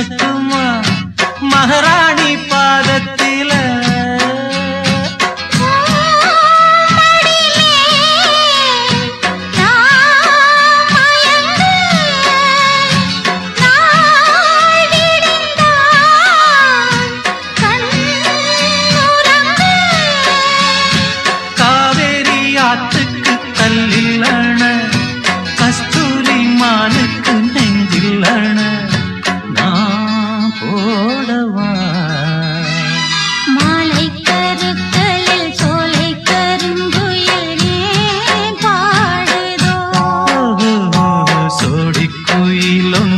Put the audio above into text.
வீசட்டுமா மகாராணி பாதத்தில காவேரி ஆத்துக்கு கல்லில்லண கஸ்தூரி மானுக்கு நெஞ்சில்லண நான் போடவா மாலை கருக்களில் சோலை கருங்குயில் பாடுதோ சோடி குயிலும்